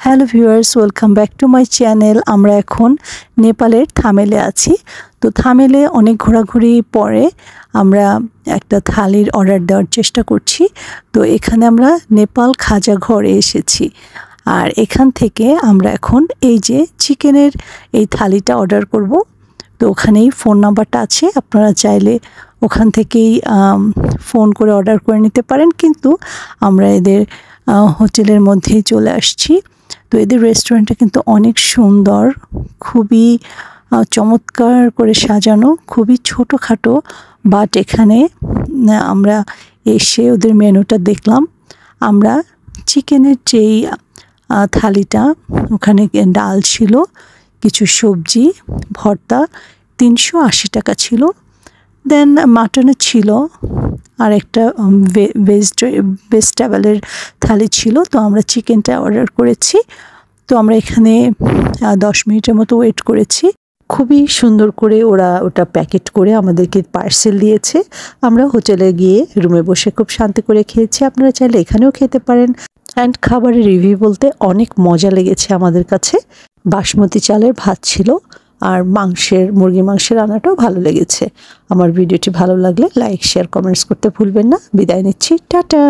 Hello viewers, welcome back to my channel. আমরা এখন নেপালের থামেলে আছি। তো থামেলে অনেক ঘোরাঘুরি পরে আমরা একটা থালির অর্ডার দেওয়ার চেষ্টা করছি। তো এখানে আমরা নেপাল খাজা ঘরে এসেছি। আর এখান থেকে আমরা এখন এই যে চিকেনের এই থালিটা অর্ডার করব। তো ওখানেই ফোন নাম্বারটা আছে, আপনারা চাইলে ওখান থেকেই ফোন করে অর্ডার করে নিতে পারেন। কিন্তু আমরা এদের হোটেলের মধ্যেই চলে আসছি। তো এদের রেস্টুরেন্টটা কিন্তু অনেক সুন্দর, খুবই চমৎকার করে সাজানো, খুবই ছোটোখাটো। বাট এখানে আমরা এসে ওদের মেনুটা দেখলাম। আমরা চিকেনের যেই থালিটা, ওখানে ডাল ছিল, কিছু সবজি, ভর্তা, 380 টাকা ছিল। দেন মাটনের ছিল, আর একটা ভেজিটেবলের থালি ছিল। তো আমরা চিকেনটা অর্ডার করেছি। তো আমরা এখানে 10 মিনিটের মতো ওয়েট করেছি। খুবই সুন্দর করে ওরা ওটা প্যাকেট করে আমাদেরকে পার্সেল দিয়েছে। আমরা হোটেলে গিয়ে রুমে বসে খুব শান্তি করে খেয়েছি। আপনারা চাইলে এখানেও খেতে পারেন। অ্যান্ড খাবারের রিভিউ বলতে অনেক মজা লেগেছে আমাদের কাছে। বাসমতি চালের ভাত ছিল, আর মুরগির মাংসের রান্নাটাও ভালো লেগেছে। আমার ভিডিওটি ভালো লাগলে লাইক, শেয়ার, কমেন্টস করতে ভুলবেন না। বিদায় নিচ্ছি, টাটা।